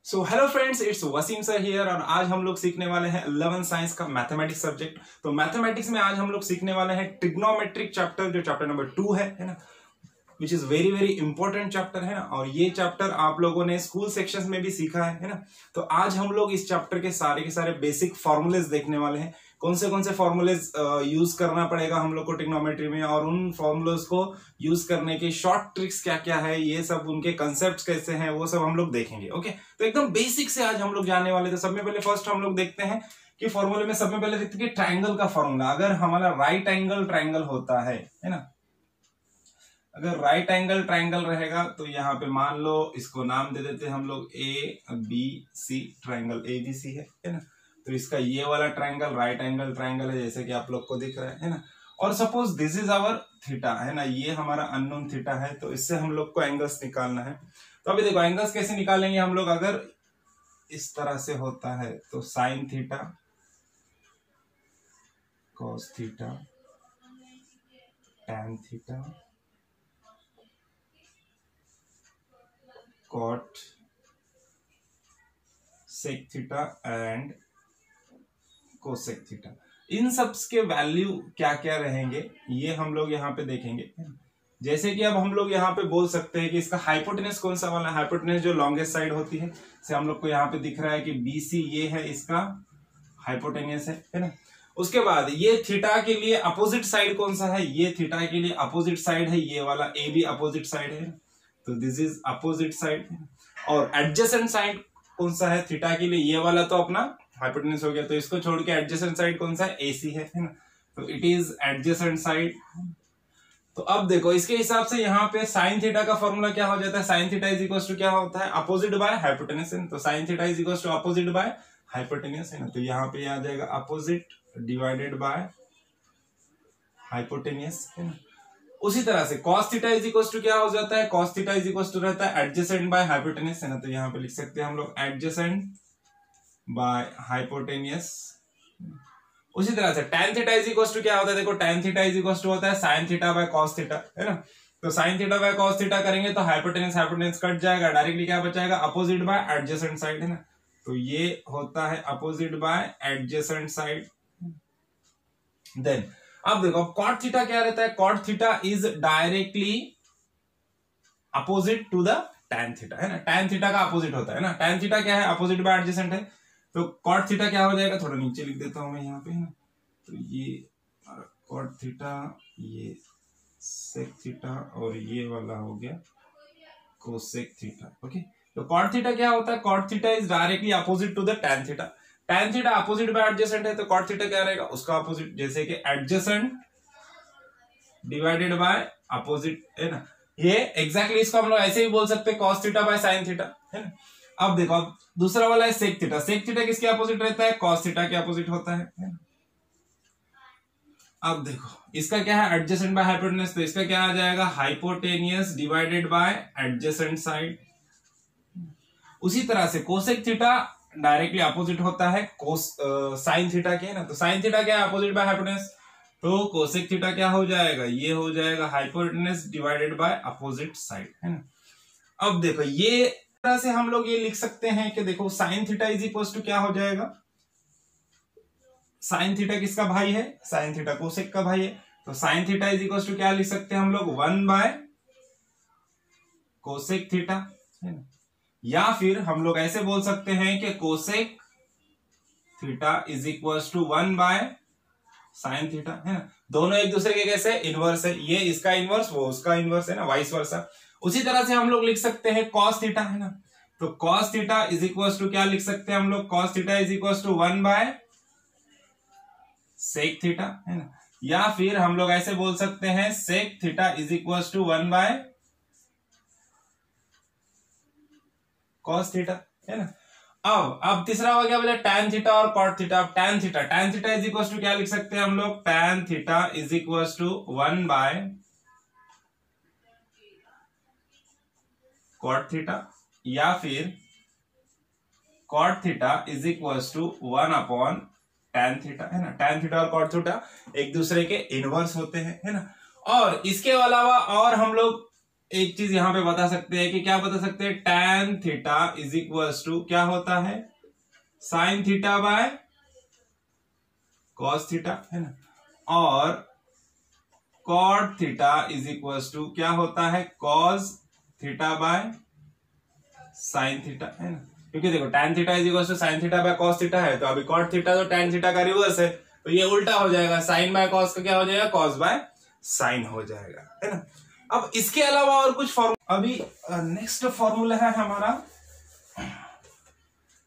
So hello friends, it's Wasim sir here और आज हम लोग सीखने वाले हैं 11 साइंस का मैथमेटिक्स सब्जेक्ट। तो मैथमेटिक्स में आज हम लोग सीखने वाले हैं ट्रिग्नोमेट्रिक चैप्टर, जो चैप्टर नंबर 2 है ना, which is very very important chapter है ना। और ये चैप्टर आप लोगों ने स्कूल सेक्शंस में भी सीखा है ना। तो आज हम लोग इस चैप्टर के सारे बेसिक फॉर्मूलेज देखने वाले हैं। कौन से फॉर्मूलेज यूज करना पड़ेगा हम लोग को ट्रिग्नोमेट्री में, और उन फॉर्मूलेज को यूज करने के शॉर्ट ट्रिक्स क्या क्या है, ये सब उनके कंसेप्ट कैसे हैं, वो सब हम लोग देखेंगे। ओके, तो एकदम बेसिक से आज हम लोग जाने वाले। तो सबसे पहले फर्स्ट हम लोग देखते हैं कि फॉर्मूले में सबसे पहले देखते हैं कि ट्राइंगल का फॉर्मूला। अगर हमारा राइट एंगल ट्राइंगल होता है ना, अगर राइट एंगल ट्राइंगल रहेगा तो यहाँ पे मान लो इसको नाम दे देते हैं हम लोग ABC ट्राइंगल, ABC है ना। तो इसका ये वाला ट्राइंगल राइट एंगल ट्राइंगल है, जैसे कि आप लोग को दिख रहा है ना। और suppose this is our theta है ना, ये हमारा अननोन थीटा है। तो इससे हम लोग को एंगल्स निकालना है। तो अभी देखो एंगल्स कैसे निकालेंगे हम लोग। अगर इस तरह से होता है तो sine theta, cos theta, tan theta, cot sec theta and cosec theta, इन सब के वैल्यू क्या क्या रहेंगे ये हम लोग यहाँ पे देखेंगे। जैसे कि अब हम लोग यहाँ पे बोल सकते हैं कि इसका हाइपोटेनस कौन सा वाला है। हाइपोटेनस जो लॉन्गेस्ट साइड होती है, से हम लोग को यहाँ पे दिख रहा है कि BC ये है इसका हाइपोटेनस है ना। उसके बाद ये थीटा के लिए अपोजिट साइड कौन सा है, ये थीटा के लिए अपोजिट साइड है, ये वाला AB अपोजिट साइड है। तो दिस इज अपोजिट साइड। और एडजेसेंट साइड कौन सा है थीटा के लिए, ये वाला तो अपना हाइपोटेनस हो गया। तो इसको छोड़ के एडजेसेंट साइड कौन सा है, AC है ना। तो इट इज एडजेसेंट साइड। तो अब देखो इसके हिसाब से यहाँ पे साइन थीटा का फॉर्मूला क्या हो जाता है। Sine theta is equal to क्या होता है, अपोजिट बाय हाइपोटेनस है। तो sine theta is equal to opposite by hypotenuse है ना। तो यहाँ पे आ जाएगा अपोजिट डिवाइडेड बाय हाइपोटेनस है ना। उसी तरह से cos theta is equal to क्या हो जाता है, cos theta is equal to रहता है एडजेसेंट बाय हाइपोटेनस है ना। तो यहाँ पे लिख सकते हैं हम लोग एडजेसेंट बाय हाइपोटेनस। उसी तरह से tan theta is equal to क्या होता है, देखो tan theta is equal to होता है sin theta by cos theta है ना। तो sin theta by cos theta करेंगे तो हाइपोटेनस कट जाएगा, डायरेक्टली क्या बचाएगा, अपोजिट बाय एडजेसेंट साइड है ना। तो ये होता है opposite by adjacent side. Then अब देखो cot थीटा क्या रहता है, cot theta is directly opposite to the tan theta है ना। tan थीटा का अपोजिट होता है ना। tan थीटा क्या है, अपोजिट बाय एडजेसेंट है। तो cot थीटा क्या हो जाएगा, थोड़ा नीचे लिख देता हूं मैं यहाँ पे ना। तो ये cot थीटा, ये sec थीटा, और ये वाला हो गया cosec थीटा। ओके, तो cot थीटा क्या होता है, cot theta is directly opposite to the tan theta. tan theta opposite by adjacent है, तो cot थीटा क्या रहेगा, उसका अपोजिट, जैसे कि एडजेसेंट डिवाइडेड बाय अपोजिट है ना। ये एग्जैक्टली इसको हम लोग ऐसे ही बोल सकते हैं cos theta by sin theta है ना। अब देखो अब दूसरा वाला है sec थीटा। sec थीटा किसके अपोजिट रहता है, cos थीटा के अपोजिट होता है ना। अब देखो इसका क्या है, एडजेसेंट बाय हाइपोटेनस। तो इसका क्या आ जाएगा, hypotenuse divided by adjacent side. उसी तरह से कोसेक थीटा डायरेक्टली अपोजिट होता है साइन थीटा के ना। तो साइन थीटा क्या है, अपोजिट बाय हाइपोटेनस। तो कोसेक थीटा क्या हो जाएगा, ये हो जाएगा hypotenuse divided by opposite side है ना। अब देखो ये तरह से हम लोग ये लिख सकते हैं कि देखो sine theta is equal to क्या हो जाएगा, साइन थीटा किसका भाई है, साइन थीटा कोसेक का भाई है। तो sine theta is equal to क्या लिख सकते हैं हम लोग, 1 बाय कोसेक थीटा है ना। या फिर हम लोग ऐसे बोल सकते हैं कि cosec theta is equal to 1 by sine theta है ना। दोनों एक दूसरे के कैसे इनवर्स है, ये इसका इनवर्स वो उसका इनवर्स है ना, वाइस वर्सा। उसी तरह से हम लोग लिख सकते हैं cos थीटा है ना। तो cos theta is equal to क्या लिख सकते हैं हम लोग, cos theta is equal to 1 by sec theta है ना। या फिर हम लोग ऐसे बोल सकते हैं sec theta is equal to 1 by cos theta है ना। अब तीसरा हो गया बोले tan थीटा और cot थीटा। अब tan theta is equal to क्या लिख सकते हैं हम लोग, tan theta is equal to 1 by cot theta, या फिर cot theta is equal to 1 upon tan theta है ना। tan थीटा और cot थीटा एक दूसरे के इनवर्स होते हैं है ना। और इसके अलावा और हम लोग एक चीज यहां पे बता सकते हैं कि क्या बता सकते हैं, tan theta is equals to क्या होता है, sin theta by cos theta, है ना, और cot theta is equals to क्या होता है, cos theta by sin theta, है ना, क्योंकि देखो tan theta is equals to sin theta by cos theta है, तो अभी cot थीटा तो tan थीटा का रिवर्स है, तो ये उल्टा हो जाएगा, sin बाय cos का क्या हो जाएगा, cos बाय sin हो जाएगा, है ना। अब इसके अलावा और कुछ फॉर्मूला, अभी नेक्स्ट फॉर्मूला है हमारा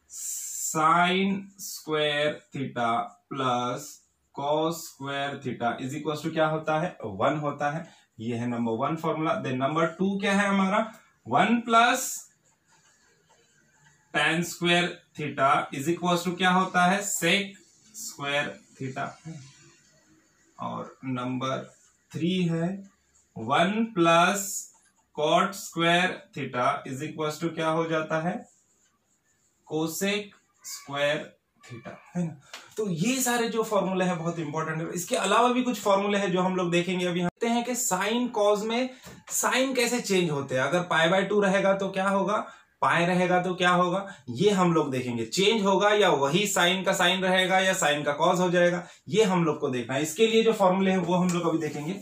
sine square theta plus cos square theta is equal to क्या होता है, 1 होता है। ये है नंबर 1 फॉर्मूला। देन नंबर 2 क्या है हमारा, 1 plus tan square theta is equal to क्या होता है, सेक स्क्वायर थीटा। और नंबर 3 है 1 plus cot square theta is equal to क्या हो जाता है, कोसेक स्क्वायर थीटा, है ना। तो ये सारे जो फॉर्मूले हैं बहुत इंपॉर्टेंट है। इसके अलावा भी कुछ फॉर्मूले हैं जो हम लोग देखेंगे अभी। हम देखते हैं कि साइन कॉज में साइन कैसे चेंज होते हैं। अगर π/2 रहेगा तो क्या होगा, पाई रहेगा तो क्या होगा, ये हम लोग देखेंगे। चेंज होगा या वही साइन का साइन रहेगा या साइन का कॉज हो जाएगा, ये हम लोग को देखना है। इसके लिए जो फॉर्मूले हैं वो हम लोग अभी देखेंगे।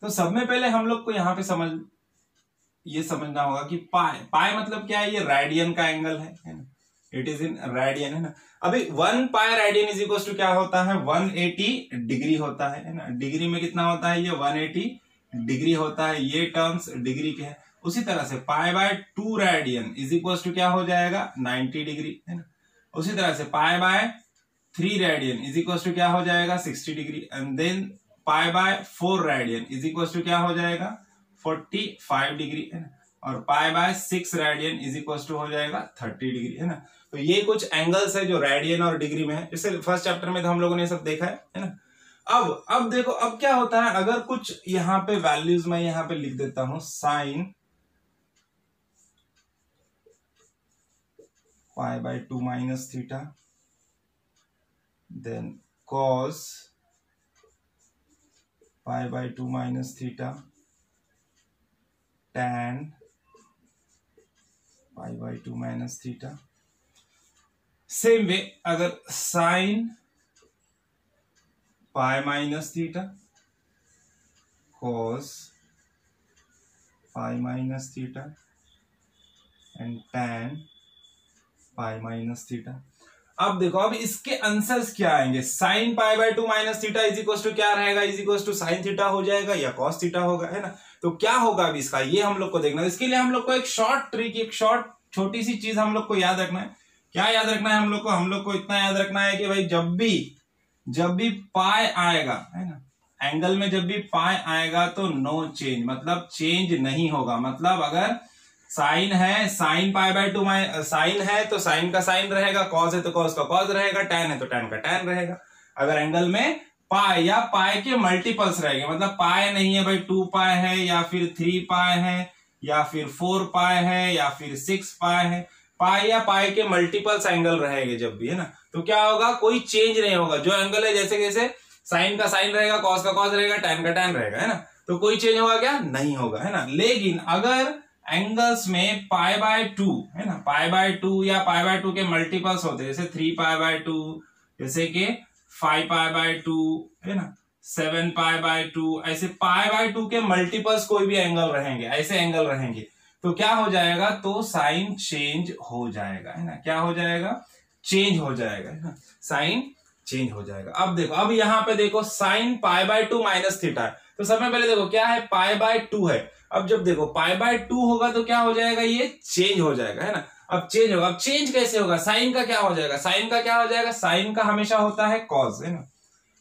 तो सब में पहले हम लोग को यहां पे समझना होगा कि पाई मतलब क्या है, ये रेडियन का एंगल है ना, इट इज इन रेडियन, है ना। अभी 1 pi radian is equal to क्या होता है, 180 डिग्री होता है ना। डिग्री में कितना होता है, ये 180 डिग्री होता है। ये टर्म्स डिग्री के हैं। उसी तरह से π/2 रेडियन इज इक्वल टू क्या हो जाएगा, 90 डिग्री, है ना। उसी तरह से π/3 रेडियन इज इक्वल टू क्या हो जाएगा, 60 degree. And then π/4 radian is equal to क्या हो जाएगा, 45 डिग्री, है ना। और π/6 रेडियन इज इक्वल टू हो जाएगा 30 डिग्री, है ना। तो ये कुछ एंगल्स है जो रेडियन और डिग्री में है। जैसे फर्स्ट चैप्टर में तो हम लोगों ने सब देखा है ना। अब देखो, अब क्या होता है, अगर कुछ यहाँ पे वैल्यूज मैं यहाँ पे लिख देता हूं, sine π/2 minus theta, then cos π/2 minus theta, tan π/2 minus theta. Same way अगर sine pi minus theta, cos pi minus theta and tan pi minus theta. अब देखो, अब इसके आंसर्स क्या आएंगे। Sine π/2 minus theta is equal to क्या रहेगा, is equal to sine theta हो जाएगा या कॉस थीटा होगा, है ना। तो क्या होगा अभी इसका, ये हम लोग को देखना है। इसके लिए हम लोग को एक शॉर्ट ट्रिक, एक छोटी सी चीज हम लोग को याद रखना है। क्या याद रखना है हम लोग को इतना याद रखना है कि भाई जब भी पाई आएगा, है ना, एंगल में जब भी पाई आएगा तो नो चेंज, मतलब चेंज नहीं होगा। मतलब अगर साइन है, साइन π/2 साइन है तो साइन का साइन रहेगा, कॉस है तो कॉस का कॉस रहेगा, टैन है तो टैन का टैन रहेगा। अगर एंगल में पाई या पाई के मल्टीपल्स रहेंगे, मतलब पाई नहीं है भाई 2 पाई है या फिर 3 पाई है या फिर 4 पाई है या फिर 6 पाई है, पाई या पाई के मल्टीपल्स एंगल रहेंगे जब भी, है ना, तो क्या होगा, कोई चेंज नहीं होगा। जो एंगल है, जैसे साइन का साइन रहेगा, कॉस का कॉस रहेगा, टैन का टैन रहेगा, है ना, तो कोई चेंज होगा क्या, नहीं होगा, है ना। लेकिन अगर एंगल्स में π/2, है ना, π/2 या π/2 के मल्टीपल्स होते हैं, जैसे 3 π/2, जैसे कि 5 π/2, है ना, 7 π/2, ऐसे π/2 के मल्टीपल्स कोई भी एंगल रहेंगे, ऐसे एंगल रहेंगे, तो क्या हो जाएगा, तो साइन चेंज हो जाएगा, है ना। क्या हो जाएगा, चेंज हो जाएगा, है ना, साइन चेंज हो जाएगा। अब देखो, अब यहां पे देखो साइन π/2 माइनस थीटा है, तो सबसे पहले देखो क्या है, π/2 है। अब जब देखो π/2 होगा तो क्या हो जाएगा, ये चेंज हो जाएगा, है ना। अब चेंज होगा, अब चेंज कैसे होगा, साइन का क्या हो जाएगा, साइन का क्या हो जाएगा, साइन का हमेशा होता है कॉस, है ना।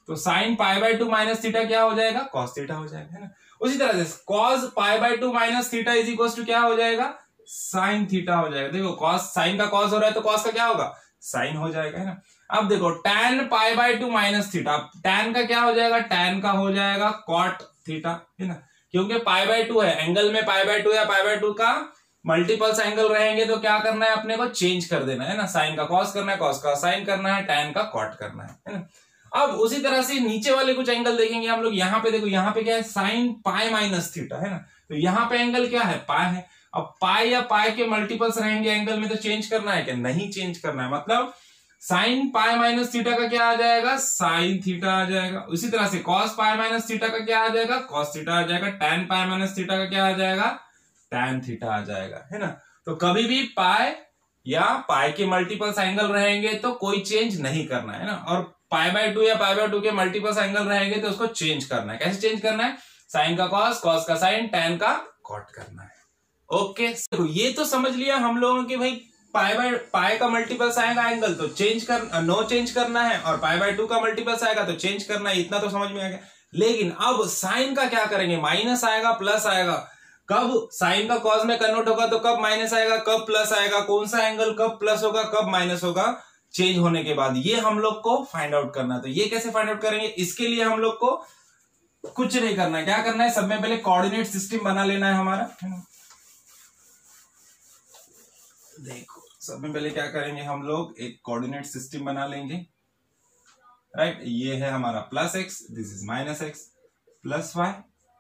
तो साइन π/2 माइनस थीटा क्या हो जाएगा, कॉस थीटा हो जाएगा, है ना। उसी तरह से cos π/2 minus theta is equal to क्या हो जाएगा, साइन थीटा हो जाएगा। देखो कॉस, साइन का कॉस हो रहा है तो कॉस का क्या होगा, साइन हो जाएगा, है ना। अब देखो tan π/2 माइनस थीटा, tan का क्या हो जाएगा, tan का हो जाएगा cot थीटा, है ना, क्योंकि π/2 है, एंगल में π/2 या π/2 का मल्टीपल्स एंगल रहेंगे तो क्या करना है, अपने को चेंज कर देना है ना, साइन का कॉस करना है, कॉस का साइन करना है, टैन का कॉट करना है ना। अब उसी तरह से नीचे वाले कुछ एंगल देखेंगे हम लोग। यहाँ पे देखो, यहाँ पे क्या है, साइन पाई माइनस थीटा है ना, तो यहाँ पे एंगल क्या है, पाई है। अब पाई या पाई के मल्टीपल्स रहेंगे एंगल में तो चेंज करना है क्या, नहीं चेंज करना है। मतलब साइन पाई माइनस थीटा का क्या आ जाएगा, साइन थीटा आ जाएगा। उसी तरह से कॉस पाई माइनस थीटा का क्या आ जाएगा, कॉस थीटा आ जाएगा। टैन पाई माइनस थीटा का क्या आ जाएगा, टैन थीटा आ जाएगा, है ना। तो कभी भी पाई या पाई के मल्टीपल्स एंगल रहेंगे तो कोई चेंज नहीं करना है ना, और पाई बाय 2 या पाई बाय 2 के मल्टीपल्स एंगल रहेंगे तो उसको चेंज करना है। कैसे चेंज करना है, साइन का कॉस, कॉस का साइन, टैन का कॉट करना है। ओके, तो ये तो समझ लिया हम लोगों की भाई पाई का मल्टीपल्स आएगा एंगल तो चेंज कर नो चेंज करना है, और पाई बाय 2 का मल्टीपल्स आएगा तो चेंज करना है। इतना तो समझ में आ गया। लेकिन अब साइन का क्या करेंगे, माइनस आएगा प्लस आएगा, कब साइन का कॉस में कन्वर्ट होगा तो कब माइनस आएगा, कब प्लस आएगा, कौन सा एंगल कब प्लस होगा कब माइनस होगा, चेंज होने के बाद। ये हम लोग को फाइंड आउट करना है। तो ये कैसे फाइंड आउट करेंगे, इसके लिए हम लोग को कुछ नहीं करना है। क्या करना है, सब में पहले कोऑर्डिनेट सिस्टम बना लेना है हमारा, है ना। देखो, सब में पहले क्या करेंगे हम लोग, एक कोऑर्डिनेट सिस्टम बना लेंगे, राइट। ये है हमारा plus X, this is minus X, plus Y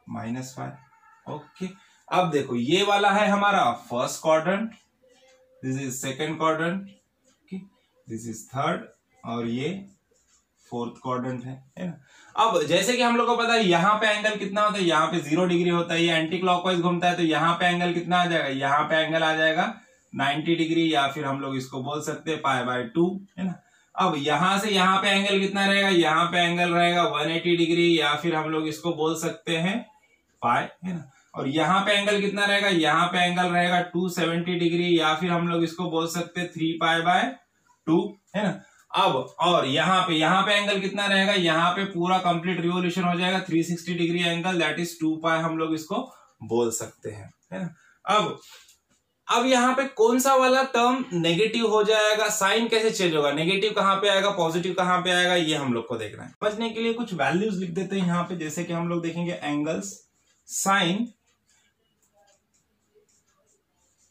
minus Y. Okay, अब देखो ये वाला है हमारा first quadrant, this is second quadrant, this is third, और ये फोर्थ क्वाड्रेंट है ना। अब जैसे कि हम लोग को पता है यहाँ पे एंगल कितना होता है, यहाँ पे 0 डिग्री होता है, ये एंटी क्लॉकवाइज घूमता है, तो यहाँ पे एंगल कितना आ जाएगा, यहाँ पे एंगल आ जाएगा 90 डिग्री, या फिर हम लोग इसको बोल सकते हैं पाई बाय 2, है ना। अब यहां से यहाँ पे एंगल कितना रहेगा, यहाँ पे एंगल रहेगा 180 डिग्री, या फिर हम लोग इसको बोल सकते हैं पाई, है ना। और यहाँ पे एंगल कितना रहेगा, यहाँ पे एंगल रहेगा 270 डिग्री, या फिर हम लोग इसको बोल सकते हैं 3 पाई बाय 2, है ना। अब और यहाँ पे एंगल कितना रहेगा, यहाँ पे पूरा कंप्लीट रिवोल्यूशन हो जाएगा 360 डिग्री एंगल, दैट इज 2 पाई हम लोग इसको बोल सकते हैं, है ना। अब यहाँ पे कौन सा वाला टर्म नेगेटिव हो जाएगा, साइन कैसे चेंज होगा, नेगेटिव कहां पे आएगा, पॉजिटिव कहां पे आएगा, ये हम लोग को देखना है। समझने के लिए कुछ वैल्यूज लिख देते हैं यहाँ पे। जैसे कि हम लोग देखेंगे angles sine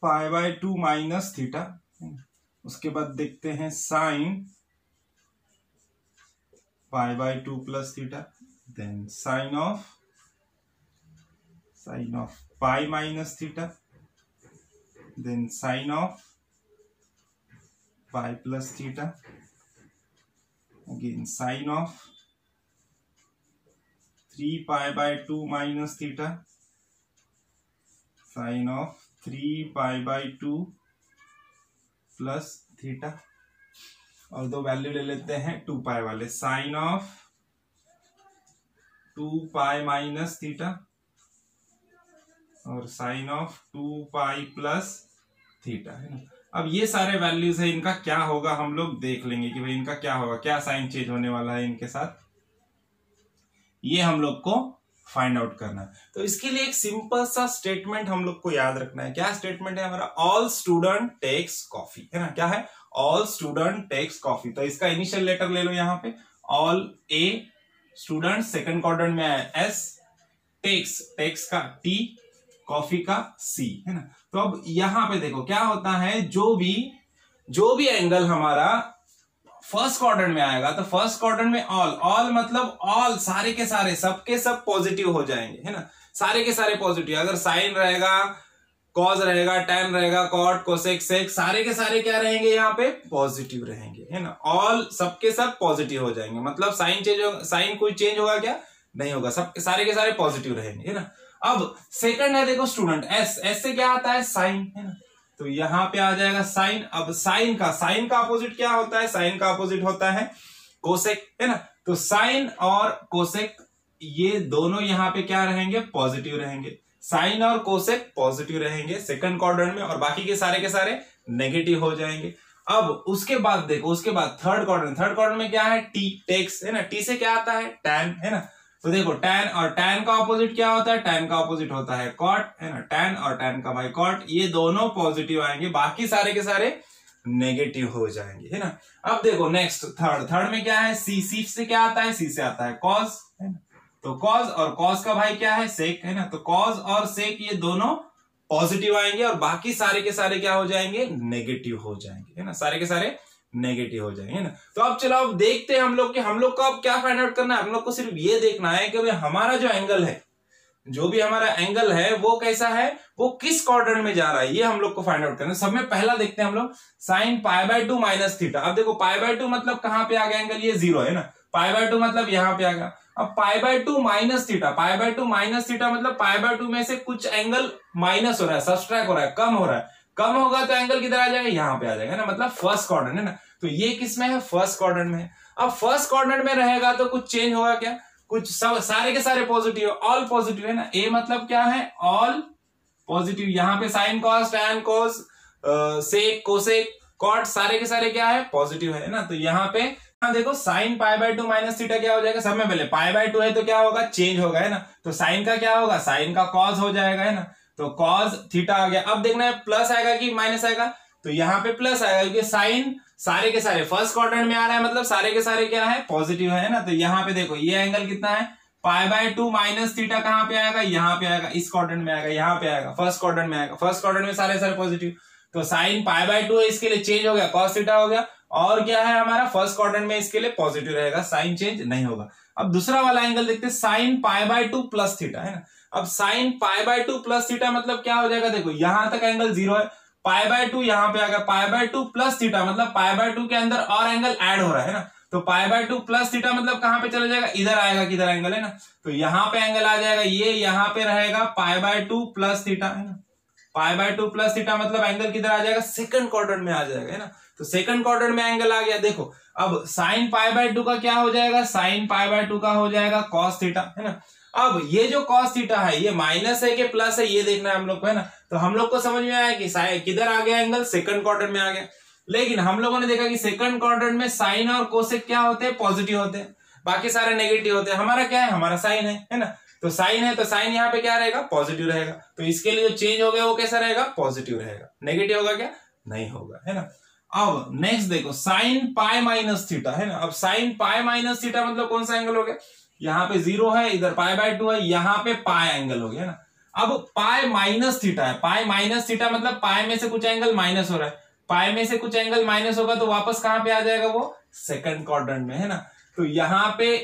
pi by 2 minus theta, उसके बाद देखते हैं sine pi by 2 plus theta, then sine of pi minus theta, then sine of pi plus theta, again sine of 3 pi by 2 minus theta, sine of 3 pi by 2 plus theta, और दो value ले लेते हैं 2 pi वाले, sine of 2 pi minus theta और sine of 2 pi plus theta, है ना। अब ये सारे वैल्यूज है, इनका क्या होगा हम लोग देख लेंगे कि भाई इनका क्या होगा, क्या साइन चेंज होने वाला है इनके साथ, ये हम लोग को फाइंड आउट करना है। तो इसके लिए एक सिंपल सा स्टेटमेंट हम लोग को याद रखना है। क्या स्टेटमेंट है हमारा, ऑल स्टूडेंट टेक्स कॉफी, है ना। क्या है, ऑल स्टूडेंट टेक्स कॉफी। तो इसका इनिशियल लेटर ले लो यहाँ पे, ऑल ए, स्टूडेंट सेकंड क्वाड्रेंट में है एस, टेक्स का टी, कॉफी का सी, है ना। तो अब यहां पे देखो क्या होता है, जो भी एंगल हमारा फर्स्ट क्वाड्रेंट में आएगा तो फर्स्ट क्वाड्रेंट में ऑल मतलब ऑल, सारे के सारे, सबके सब पॉजिटिव हो जाएंगे, है ना। सारे के सारे पॉजिटिव, अगर साइन रहेगा, कॉस रहेगा, टैन रहेगा, कॉट, कोसेक, सेक, सारे के सारे क्या रहेंगे यहाँ पे, पॉजिटिव रहेंगे, है ना। ऑल सबके सब पॉजिटिव हो जाएंगे, मतलब साइन कोई चेंज होगा क्या, नहीं होगा, सब सारे के सारे पॉजिटिव रहेंगे, है ना। अब सेकंड है देखो स्टूडेंट एस से क्या आता है, साइन, है ना। तो यहां पे आ जाएगा साइन। अब साइन का अपोजिट क्या होता है, साइन का अपोजिट होता है कोसेक, है ना। तो साइन और कोसेक ये दोनों यहाँ पे क्या रहेंगे, पॉजिटिव रहेंगे। साइन और कोसेक पॉजिटिव रहेंगे सेकंड क्वाड्रेंट में, और बाकी के सारे नेगेटिव हो जाएंगे। अब उसके बाद देखो, उसके बाद थर्ड क्वाड्रेंट में क्या है, टी, टेक्स, है ना। टी से क्या आता है, टैन, है ना। तो देखो टैन और टैन का ऑपोजिट क्या होता है, टैन का ऑपोजिट होता है कॉट, है ना। टैन और टैन का बाय कॉट, ये दोनों पॉजिटिव आएंगे, बाकी सारे के सारे नेगेटिव हो जाएंगे, है ना। अब देखो नेक्स्ट थर्ड में क्या है, सी से क्या आता है, सी से आता है कॉस, है ना। तो कॉस और कॉस का भाई क्या है, सेक, है ना। तो कॉस और सेक ये दोनों पॉजिटिव आएंगे और बाकी सारे के सारे क्या हो जाएंगे, नेगेटिव हो जाएंगे, है ना, सारे के सारे नेगेटिव हो जाएंगे, है ना। तो अब चलो अब देखते हैं हम लोग कि हम लोग को अब क्या फाइंड आउट करना है। हम लोग को सिर्फ ये देखना है कि भाई हमारा जो एंगल है, जो भी हमारा एंगल है वो कैसा है, वो किस क्वाड्रेंट में जा रहा है, ये हम लोग को फाइंड आउट करना है। सब में पहला देखते हैं हम लोग साइन π/2 माइनस थीटा। अब देखो π/2 मतलब कहां पे आ गया एंगल, ये 0 है ना, π/2 मतलब यहां पे आ गया। अब π/2 माइनस थीटा, π/2 माइनस थीटा मतलब π/2 में से कुछ एंगल माइनस हो रहा है, सब्सट्रैक्ट हो रहा है, कम हो रहा है। कम होगा तो एंगल किधर आ जाएगा, यहाँ पे आ जाएगा ना, मतलब फर्स्ट क्वाड्रेंट है ना। तो ये किसमें है, फर्स्ट क्वाड्रेंट में है। अब फर्स्ट क्वाड्रेंट में रहेगा तो कुछ चेंज होगा क्या, कुछ सब सारे के सारे पॉजिटिव, ऑल पॉजिटिव है ना। ए मतलब क्या है, ऑल पॉजिटिव। यहाँ पे sine cos tan cos sec cosec cot सारे के सारे क्या है, पॉजिटिव है ना। तो यहाँ पे देखो साइन π/2 माइनस थीटा क्या हो जाएगा, सब में पहले π/2 है तो क्या होगा, चेंज होगा, है ना। तो साइन का क्या होगा, साइन का कॉस हो जाएगा, है ना। तो कॉस थीटा आ गया। अब देखना है प्लस आएगा कि माइनस आएगा, तो यहाँ पे प्लस आएगा क्योंकि साइन सारे के सारे फर्स्ट क्वाड्रेंट में आ रहा है, मतलब सारे के सारे क्या है, पॉजिटिव है ना। तो यहाँ पे देखो ये एंगल कितना है, π/2 माइनस थीटा कहाँ पे आएगा, यहाँ पे आएगा, इस क्वाड्रेंट में आएगा, यहाँ पे आएगा, फर्स्ट क्वाड्रेंट में आएगा। फर्स्ट क्वाड्रेंट में सारे सारे पॉजिटिव, तो साइन π/2 है, इसके लिए चेंज हो गया, कॉस थीटा हो गया। और क्या है हमारा फर्स्ट क्वाड्रेंट में, इसके लिए पॉजिटिव रहेगा, साइन चेंज नहीं होगा। अब दूसरा वाला एंगल देखते हैं, साइन π/2 प्लस थीटा, है ना। अब साइन π/2 प्लस थीटा मतलब क्या हो जाएगा, देखो यहां तक एंगल 0 है, π/2 यहाँ पे आ गया, π/2 प्लस थीटा मतलब π/2 के अंदर और एंगल ऐड हो रहा है ना। तो π/2 प्लस थीटा मतलब कहां पे चला जाएगा, इधर आएगा, किधर एंगल है ना। तो यहाँ पे एंगल आ जाएगा, ये यहाँ पे रहेगा π/2 प्लस थीटा, है ना। π/2 प्लस थीटा मतलब एंगल किधर आ जाएगा, सेकंड क्वाड्रेंट में आ जाएगा, है ना। तो सेकंड क्वाड्रेंट में एंगल आ गया। देखो अब साइन π/2 का क्या हो जाएगा, साइन π/2 का हो जाएगा कॉस थीटा, है ना। अब ये जो कॉस थीटा है ये माइनस है कि प्लस है, ये देखना है हम लोग को, है ना। तो हम लोग को समझ में आया कि किधर आ गया एंगल, सेकंड क्वाड्रेंट में आ गया। लेकिन हम लोगों ने देखा कि सेकंड क्वाड्रेंट में साइन और कोसेक क्या होते हैं, पॉजिटिव होते हैं, बाकी सारे नेगेटिव होते हैं। हमारा क्या है, हमारा साइन है ना। तो साइन है तो साइन यहाँ पे क्या रहेगा, पॉजिटिव रहेगा। तो इसके लिए जो चेंज हो गया वो कैसा रहेगा, पॉजिटिव रहेगा। नेगेटिव होगा क्या, नहीं होगा, है ना। अब नेक्स्ट देखो साइन π माइनस थीटा, है ना। अब साइन π माइनस थीटा मतलब कौन सा एंगल हो गया, यहाँ पे 0 है, इधर π/2 है, यहाँ पे पाई एंगल हो गया ना। अब पाई माइनस थीटा है, पाई माइनस थीटा मतलब पाई में से कुछ एंगल माइनस हो रहा है, पाई में से कुछ एंगल माइनस होगा तो वापस कहां पे आ जाएगा, वो सेकंड क्वाड्रेंट में, है ना। तो यहाँ पे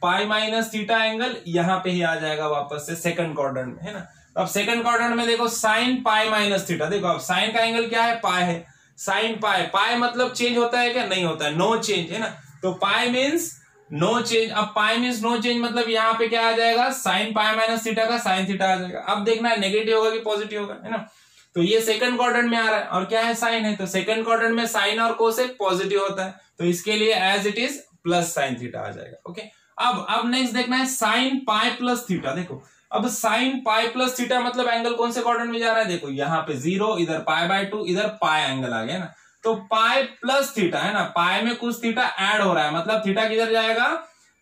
पाई माइनस थीटा एंगल यहाँ पे ही आ जाएगा वापस से सेकंड क्वाड्रेंट में, है ना। अब सेकंड क्वाड्रेंट में देखो साइन पाई माइनस थीटा, देखो अब साइन का एंगल क्या है, पाई है, साइन पाई, पाई मतलब चेंज होता है क्या, नहीं होता है, नो चेंज, है ना। तो पाई मीन्स नो चेंज। अब पाई मीन्स नो चेंज मतलब यहाँ पे क्या आ जाएगा, साइन पाई माइनस थीटा का साइन थीटा आ जाएगा। अब देखना है नेगेटिव होगा कि पॉजिटिव होगा, है ना। तो ये सेकंड क्वाड्रेंट में आ रहा है और क्या है, साइन है। तो सेकंड क्वाड्रेंट में साइन और कोसेक पॉजिटिव होता है, तो इसके लिए as it is plus sine theta आ जाएगा। ओके, अब नेक्स्ट देखना है साइन पाई प्लस थीटा। देखो अब साइन पाई प्लस थीटा मतलब एंगल कौन से क्वाड्रेंट में जा रहा है, देखो यहाँ पे 0, इधर π/2, इधर पाई एंगल आ गया ना। तो पाई प्लस थीटा, है ना, पाई में कुछ थीटा ऐड हो रहा है, मतलब थीटा किधर जाएगा,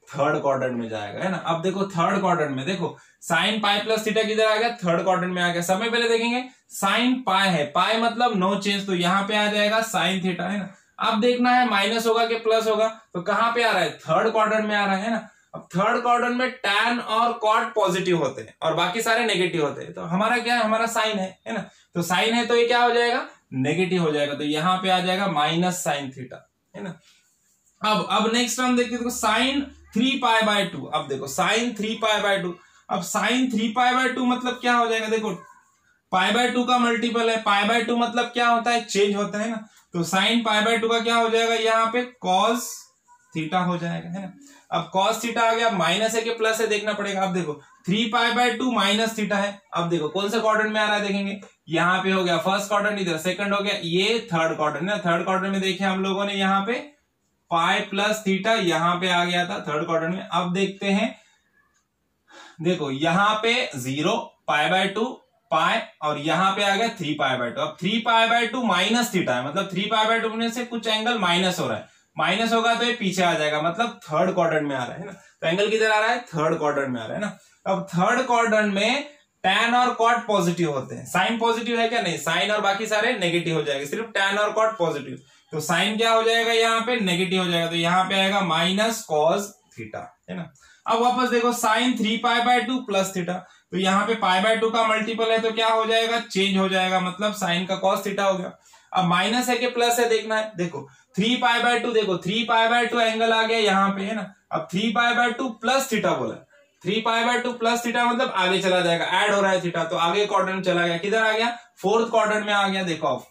थर्ड क्वाड्रेंट में जाएगा, है ना। अब देखो थर्ड क्वाड्रेंट में देखो साइन पाई प्लस थीटा किधर आ गया, थर्ड क्वाड्रेंट में आ गया। समय पहले देखेंगे साइन पाई है, पाई मतलब नो चेंज, तो यहाँ पे आ जाएगा साइन थीटा, है ना। अब देखना है माइनस होगा कि प्लस होगा, तो कहां पे आ रहा है, थर्ड क्वाड्रेंट में आ रहा है ना। अब थर्ड क्वाड्रेंट में टैन और कॉट पॉजिटिव होते हैं और बाकी सारे नेगेटिव होते हैं। तो हमारा क्या है, हमारा साइन है ना। तो साइन है तो ये क्या हो जाएगा, नेगेटिव हो जाएगा। तो यहाँ पे आ जाएगा माइनस साइन थीटा, है ना। अब नेक्स्ट हम देखते हैं साइन 3π/2। अब देखो साइन 3π/2, अब साइन 3π/2 मतलब क्या हो जाएगा, देखो π/2 का मल्टीपल है, π/2 मतलब क्या होता है, चेंज होता है ना। तो साइन π/2 का क्या हो जाएगा, यहाँ पे कॉस थीटा हो जाएगा, है ना। अब कॉस थीटा आ गया, माइनस है कि प्लस है देखना पड़ेगा। अब देखो 3π/2 माइनस थीटा है। अब देखो कौन से क्वाड्रेंट में आ रहा है, देखेंगे यहाँ पे हो गया फर्स्ट क्वाड्रेंट, इधर सेकंड हो गया, ये थर्ड क्वाड्रेंट है। थर्ड क्वाड्रेंट में देखे हम लोगों ने यहाँ पे पाई प्लस थीटा यहाँ पे आ गया था थर्ड क्वाड्रेंट में। अब देखते हैं, देखो यहाँ पे 0, π/2 पाई और यहाँ पे आ गया 3π/2। अब 3π/2 माइनस थीटा है, मतलब 3π/2 में से कुछ एंगल माइनस हो रहा है, माइनस होगा तो ये पीछे आ जाएगा, मतलब थर्ड क्वाड्रेंट में आ रहा है ना। तो एंगल किधर आ रहा है, थर्ड क्वाड्रेंट में आ रहा है ना। अब थर्ड क्वाड्रेंट में टैन और कॉट पॉजिटिव होते हैं, साइन पॉजिटिव है क्या, नहीं, साइन और बाकी सारे नेगेटिव हो जाएंगे, सिर्फ टैन और कॉट पॉजिटिव। तो साइन क्या हो जाएगा, यहाँ पे नेगेटिव हो जाएगा, तो यहाँ पे आएगा माइनस कॉस थीटा, है ना। अब वापस देखो साइन 3π/2 प्लस थीटा, तो यहाँ पे पाई बाय 2 का मल्टीपल है तो क्या हो जाएगा, चेंज हो जाएगा, मतलब साइन का कॉस थीटा हो गया। अब माइनस है कि प्लस है देखना है। देखो 3 पाई बाय 2, देखो 3 पाई बाय 2 एंगल आ गया यहाँ पे, है ना। अब 3 पाई बाय 2 प्लस थीटा बोला, 3 पाई बाय 2 प्लस थीटा मतलब आगे चला जाएगा, ऐड हो रहा है थीटा, तो आगे क्वाड्रेंट में चला गया, किधर आ गया, फोर्थ क्वाड्रेंट में आ गया। देखो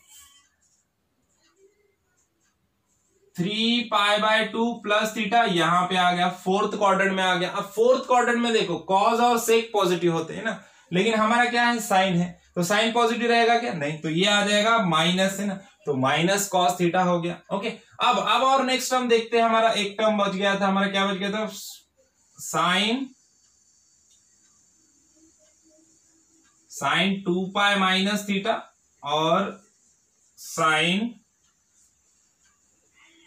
3 पाई बाय 2 प्लस थीटा यहाँ पे आ गया, फोर्थ क्वाड्रेंट में आ गया। अब फोर्थ क्वाड्रेंट में देखो कॉस और सेक पॉजिटिव होते हैं ना, लेकिन हमारा क्या है, साइन है, तो साइन पॉजिटिव रहेगा क्या, नहीं, तो ये आ जाएगा माइनस, है ना, तो माइनस कॉस थीटा हो गया। ओके, अब और नेक्स्ट टर्म देखते हैं, हमारा एक टर्म बच गया था, हमारा क्या बच गया था, साइन 2 पाई माइनस थीटा और साइन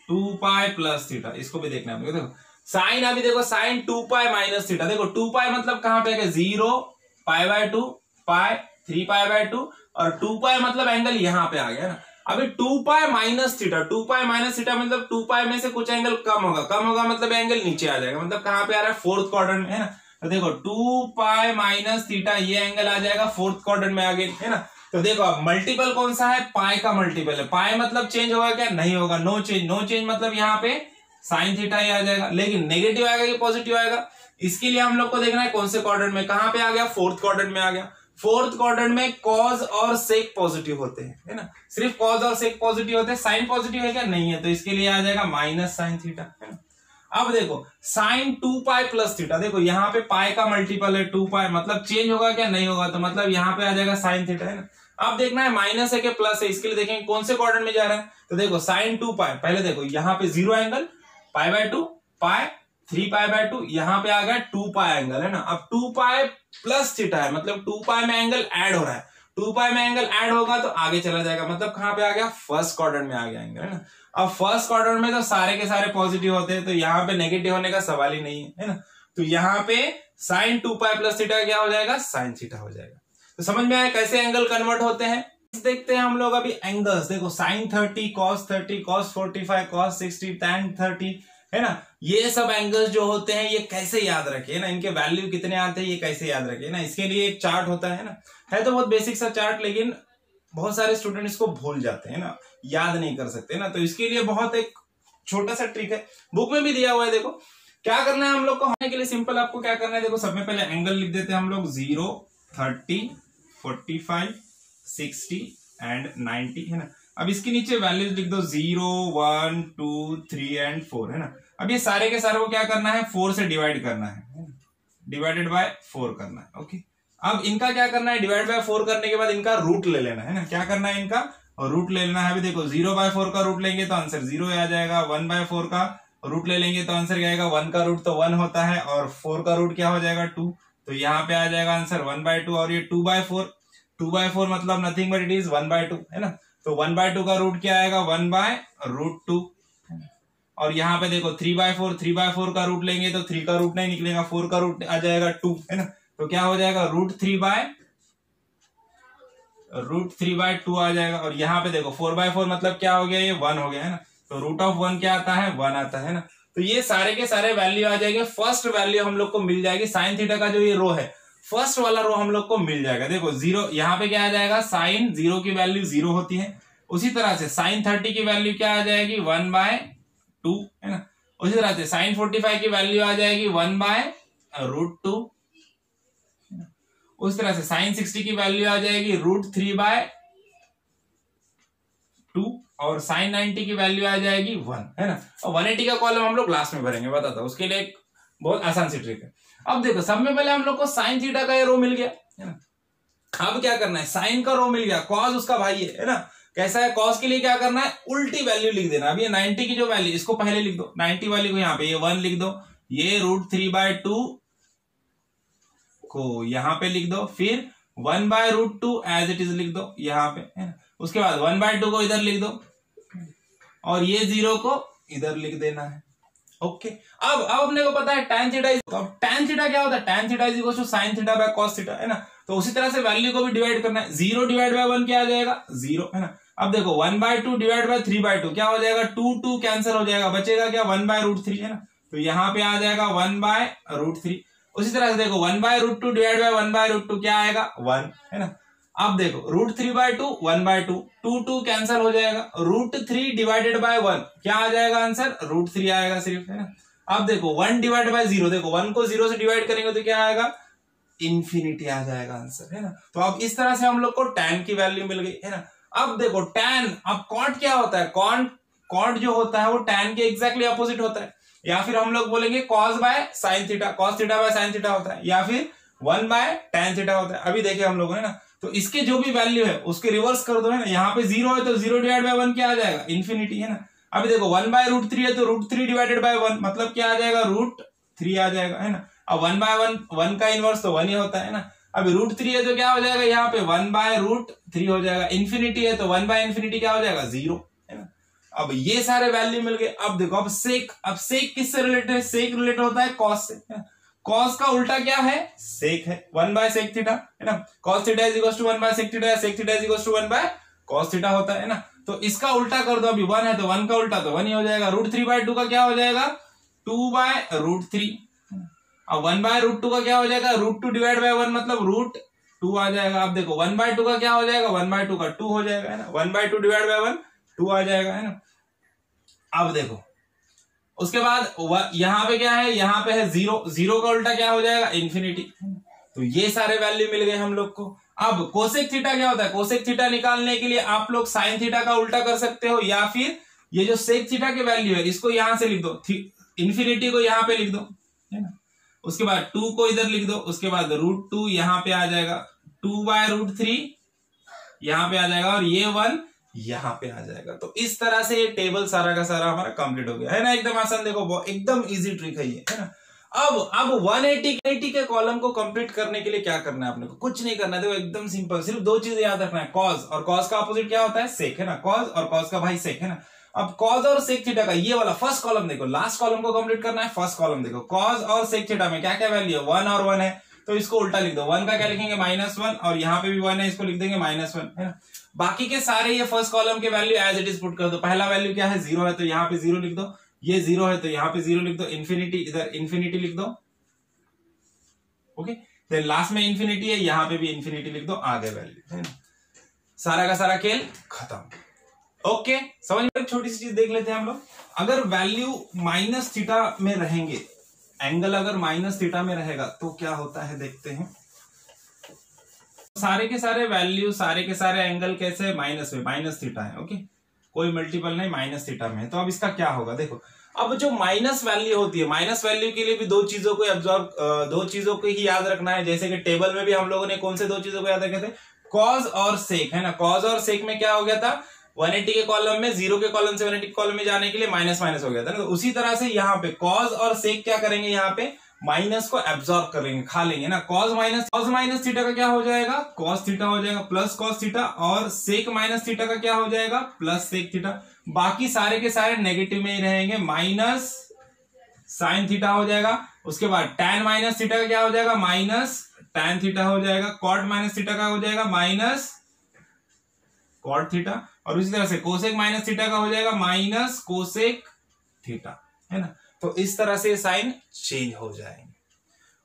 2 पाई प्लस थीटा, इसको भी देखना है। देखो साइन, अभी देखो साइन 2 पाई माइनस थीटा, देखो 2 पाई मतलब कहां पे है, 0 पाई बाय 2 पाई 3 पाई बाय 2 और 2 पाई मतलब एंगल यहां पे आ गया ना। अभी 2 pi minus theta, 2 pi minus theta मतलब 2 पाई में से कुछ एंगल कम होगा मतलब एंगल नीचे आ जाएगा, मतलब कहां पे आ रहा है, फोर्थ क्वाड्रेंट में, है ना। तो देखो 2 पाई माइनस थीटा ये एंगल आ जाएगा फोर्थ क्वाड्रेंट में आगे, है ना। तो देखो अब मल्टीपल कौन सा है, पाई का मल्टीपल है, पाई मतलब चेंज होगा क्या, नहीं होगा, नो चेंज, नो चेंज मतलब यहाँ पे साइन थीटा ही आ जाएगा, लेकिन नेगेटिव आएगा कि पॉजिटिव आएगा, इसके लिए हम लोग को देखना है कौन से क्वाड्रेंट में, कहां पे आ गया, फोर्थ क्वाड्रेंट में आ गया। फोर्थ क्वाड्रेंट में कॉस और सेक पॉजिटिव होते हैं, है ना, सिर्फ कॉस और सेक पॉजिटिव होते हैं, साइन पॉजिटिव है क्या, नहीं है, तो इसके लिए आ जाएगा माइनस साइन थीटा, है ना। अब देखो साइन 2 पाई प्लस थीटा, देखो यहाँ पे पाई का मल्टीपल है 2 पाई, मतलब चेंज होगा क्या, नहीं होगा, तो मतलब यहाँ पे आ जाएगा साइन थीटा, है ना। अब देखना है माइनस है कि प्लस है, इसके लिए देखेंगे कौन से क्वाड्रेंट में जा रहा है। तो देखो साइन 2 पाई, पहले देखो यहाँ पे 0 angle, pi by 2 pi 3 pi by 2, यहाँ पे आ गया 2 पाई एंगल, है ना। अब 2 पाई प्लस थीटा है, मतलब 2 पाई में एंगल ऐड हो रहा है, 2 पाई में एंगल ऐड होगा तो आगे चला जाएगा, मतलब कहां पे आ गया, फर्स्ट क्वाड्रेंट में आ गया एंगल, है ना। अब फर्स्ट क्वाड्रेंट में तो सारे के सारे पॉजिटिव होते हैं, तो यहाँ पे नेगेटिव होने का सवाल ही नहीं है, है ना। तो यहाँ पे साइन 2 पाई प्लस थीटा क्या हो जाएगा, साइन थीटा हो जाएगा। तो समझ में आया कैसे एंगल कन्वर्ट होते हैं। देखते हैं हम लोग अभी एंगल्स, देखो sine 30 cos 30 cos 45 cos 60 tan 30, है ना। ये सब एंगल्स जो होते हैं ये कैसे याद रखे, है ना, इनके वैल्यू कितने आते हैं ये कैसे याद रखे, ना। इसके लिए एक चार्ट होता है ना, है तो बहुत बेसिक सा चार्ट, लेकिन बहुत सारे स्टूडेंट इसको भूल जाते हैं ना, याद नहीं कर सकते ना। तो इसके लिए बहुत एक छोटा सा ट्रिक है, बुक में भी दिया हुआ है। देखो क्या करना है हम लोग को, होने के लिए सिंपल आपको क्या करना है, देखो सब में पहले एंगल लिख देते हैं हम लोग, 0 30 45 60 एंड 90, है ना। अब इसके नीचे वैल्यूज लिख दो, 0 1 2 3 एंड 4, है ना। अब ये सारे के सारे को क्या करना है, 4 से डिवाइड करना है, डिवाइडेड बाय 4 करना है। ओके, अब इनका क्या करना है, डिवाइड बाय 4 करने के बाद इनका रूट ले लेना है ना, क्या करना है इनका, और रूट ले लेना है। अभी देखो 0/4 का रूट लेंगे तो आंसर 0 आ जाएगा, 1/4 का रूट ले लेंगे तो आंसर क्या आएगा, 1 का रूट तो 1 होता है और 4 का रूट क्या हो जाएगा 2, तो यहाँ पे आ जाएगा आंसर 1/2, और ये 2/4 मतलब नथिंग बट इट इज 1/2, है ना। तो 1/2 का रूट क्या आएगा, 1/√2, और यहाँ पे देखो 3/4 का रूट लेंगे तो 3 का रूट नहीं निकलेगा, 4 का रूट आ जाएगा 2, है ना। तो क्या हो जाएगा, √3/2 आ जाएगा, और यहाँ पे देखो 4/4 मतलब क्या हो गया, ये 1 हो गया, है ना। तो √1 क्या आता है, 1 आता है ना। तो ये सारे के सारे वैल्यू आ जाएंगे, फर्स्ट वैल्यू हम लोग को मिल जाएगी, साइन थीटा का जो ये रो है फर्स्ट वाला रो हम लोग को मिल जाएगा। देखो 0 यहाँ पे क्या आ जाएगा, साइन 0 की वैल्यू 0 होती है, उसी तरह से साइन 30 की वैल्यू क्या आ जाएगी, 1/2, है ना। उसी तरह से साइन 45 की वैल्यू आ जाएगी 1/√2, उस तरह से साइन 60 की वैल्यू आ जाएगी √3/2, और साइन 90 की वैल्यू आ जाएगी 1, है ना। और 180 का कॉलम हम लोग लास्ट में भरेंगे, बताता हूं, उसके लिए एक बहुत आसान सी ट्रिक है। अब देखो सब में पहले हम लोग को साइन थीटा का ये रो मिल गया, है ना। अब क्या करना है, साइन का रो मिल गया, कॉस उसका भाई है ना। कैसा है, कॉस के लिए क्या करना है, उल्टी वैल्यू लिख देना। अब ये 90 की जो वैल्यू, इसको पहले लिख दो, 90 वाली को यहाँ पे ये 1 लिख दो, ये √3/2 को यहाँ पे लिख दो, फिर 1/√2 एज इट इज लिख दो यहाँ पे, है ना। उसके बाद 1/2 को इधर लिख दो, और ये 0 को इधर लिख देना है। ओके, अब अपने को पता है tan थीटा, तो अब tan थीटा क्या होता है, tan theta is equal to sin theta by cos theta, है ना। तो उसी तरह से वैल्यू को भी डिवाइड करना है, 0 डिवाइड बाय 1 क्या आ जाएगा, 0, है ना। अब देखो 1/2 डिवाइड बाय 3/2 क्या हो जाएगा, 2 कैंसिल हो जाएगा, बचेगा क्या, 1/√3, है ना। तो यहाँ पे आ जाएगा 1/√3। उसी तरह से देखो 1/√2 डिवाइड बाय 1/√2 क्या आएगा 1, है ना। अब देखो √3/2 1/2, 2 कैंसिल हो जाएगा। √3 डिवाइडेड बाय 1 क्या आ जाएगा आंसर √3 आएगा सिर्फ, है ना। अब देखो 1 डिवाइड बाय 0, देखो 1 को 0 से डिवाइड करेंगे तो क्या आएगा इंफिनिटी आ जाएगा आंसर, है ना। तो अब इस तरह से हम लोग को tan की वैल्यू मिल गई, है ना। अब देखो tan, अब cot क्या होता है, cot जो होता है वो tan के एग्जैक्टली अपोजिट होता है, या फिर हम लोग बोलेंगे cos bye sine theta, cos theta bye sine theta होता है, या फिर 1 बाय tan थीटा होता है। अभी देखिए हम लोगों ने ना, तो इसके जो भी वैल्यू है उसके रिवर्स कर दो, है ना। यहाँ पे 0 है तो 0 डिवाइड बाय 1 क्या आ जाएगा इंफिनिटी, है ना। अभी देखो 1/√3 है तो √3 डिवाइडेड बाय 1 मतलब क्या आ जाएगा √3 आ जाएगा, है ना। अब 1/1 1 का इनवर्स तो 1 ही होता है ना। अभी √3 है तो क्या हो जाएगा यहाँ पे 1/√3 हो जाएगा। इंफिनिटी है तो 1/∞ क्या हो जाएगा 0, है ना। अब ये सारे वैल्यू मिल गए। अब देखो अब सेक किससे रिलेटेड है, सेक रिलेटेड होता है cos से, है ना। cos का उल्टा क्या है सेक है, 1/sec थीटा, है ना। cos theta is equal to 1/sec theta, sec theta is equal to 1/cos theta होता है ना। तो इसका उल्टा कर दो, अभी 1 है तो 1 का उल्टा तो 1 ही हो जाएगा। √3/2 का क्या हो जाएगा 2/√3। अब 1/√2 का क्या हो जाएगा √2 डिवाइड बाय 1 मतलब √2 आ जाएगा। अब देखो 1/2 का क्या हो जाएगा 1/2 का 2 हो जाएगा, है ना। 1/2 डिवाइड बाय 1 2 आ जाएगा, है ना। अब देखो उसके बाद यहाँ पे क्या है, यहाँ पे है 0 का उल्टा क्या हो जाएगा इंफिनिटी। तो ये सारे वैल्यू मिल गए हम लोग को। अब कोसेक थीटा क्या होता है, कोसेक थीटा निकालने के लिए आप लोग साइन थीटा का उल्टा कर सकते हो, या फिर ये जो सेक थीटा की वैल्यू है इसको यहां से लिख दो, इंफिनिटी को यहाँ पे लिख दो, है ना। उसके बाद 2 को इधर लिख दो, उसके बाद √2 यहाँ पे आ जाएगा, 2/√3 यहाँ पे आ जाएगा, और ये 1 यहाँ पे आ जाएगा। तो इस तरह से ये टेबल सारा का सारा हमारा कंप्लीट हो गया, है ना। एकदम आसान, देखो एकदम इजी ट्रिक है ये, है ना। अब 180 के कॉलम को कंप्लीट करने के लिए क्या करना है आपने को, कुछ नहीं करना है। देखो एकदम सिंपल, सिर्फ 2 चीजें याद रखना है, कॉस और कॉस का अपोजिट क्या होता है सेक, है ना। कॉस और कॉस का भाई सेक, है ना। अब कॉस और सेक थीटा का ये वाला फर्स्ट कॉलम देखो, लास्ट कॉलम को कंप्लीट करना है, फर्स्ट कॉलम देखो। कॉस और सेक थीटा में क्या क्या वैल्यू है 1 और 1 है, तो इसको उल्टा लिख दो। 1 का क्या लिखेंगे -1, और यहाँ पे भी 1 है, इसको लिख देंगे -1, है ना। बाकी के सारे ये फर्स्ट कॉलम के value as it is put कर दो। पहला वैल्यू क्या है 0 है तो यहाँ पे 0 लिख दो, ये 0 है तो यहाँ पे 0 लिख दो, इंफिनिटी इधर इंफिनिटी लिख दो, ओके। तो लास्ट में इंफिनिटी है, यहाँ पे भी इंफिनिटी लिख दो, आगे वैल्यू, है ना। सारा का सारा खेल खत्म, ओके। समझ में, छोटी सी चीज देख लेते हैं हम लोग। अगर वैल्यू -θ में रहेंगे, एंगल अगर -θ में रहेगा तो क्या होता है देखते हैं। सारे के सारे वैल्यू, सारे के सारे एंगल कैसे है माइनस में, -θ है, ओके। कोई मल्टीपल नहीं, -θ में है। तो अब इसका क्या होगा देखो, अब जो माइनस वैल्यू होती है, माइनस वैल्यू के लिए भी 2 चीजों को दो चीजों को ही याद रखना है। जैसे कि टेबल में भी हम लोगों ने कौन से 2 चीजों को याद रखे थे, कॉस और सेक, है ना। कॉस और सेक में क्या हो गया था 180 के कॉलम में, 0 के कॉलम से 180 के कॉलम में जाने के लिए माइनस हो गया था ना। तो उसी तरह से यहाँ पे कॉस और सेक क्या करेंगे, यहाँ पे माइनस को एब्सॉर्ब कर लेंगे, खा लेंगे ना। कॉस माइनस थीटा का क्या हो जाएगा कॉस थीटा हो जाएगा, प्लस कॉस थीटा, और सेक माइनस थीटा का क्या हो जाएगा प्लस सेक थीटा। बाकी सारे के सारे नेगेटिव में ही रहेंगे, माइनस साइन थीटा हो जाएगा। उसके बाद tan माइनस थीटा का क्या हो जाएगा माइनस tan थीटा हो जाएगा, कॉट माइनस थीटा का हो जाएगा माइनस कॉट थीटा, और उसी तरह से कोसेक माइनस थीटा का हो जाएगा माइनस कोसेक थीटा, है ना। तो इस तरह से साइन चेंज हो जाएंगे,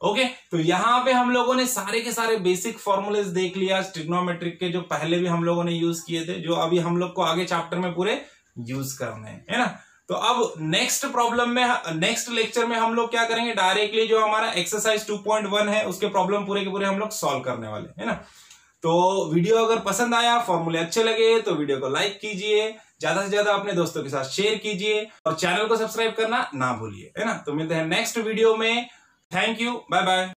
ओके। तो यहां पे हम लोगों ने सारे के सारे बेसिक फॉर्मूलेस देख लिया ट्रिग्नोमेट्रिक के, जो पहले भी हम लोगों ने यूज किए थे, जो अभी हम लोग को आगे चैप्टर में पूरे यूज करने हैं, है ना। तो अब नेक्स्ट प्रॉब्लम में, नेक्स्ट लेक्चर में हम लोग क्या करेंगे, डायरेक्टली जो हमारा एक्सरसाइज 2.1 है उसके प्रॉब्लम पूरे के पूरे हम लोग सॉल्व करने वाले, है ना। तो वीडियो अगर पसंद आया, फॉर्मूले अच्छे लगे तो वीडियो को लाइक कीजिए, ज्यादा से ज्यादा अपने दोस्तों के साथ शेयर कीजिए, और चैनल को सब्सक्राइब करना ना भूलिए, है ना। तो मिलते हैं नेक्स्ट वीडियो में। Thank you, bye bye.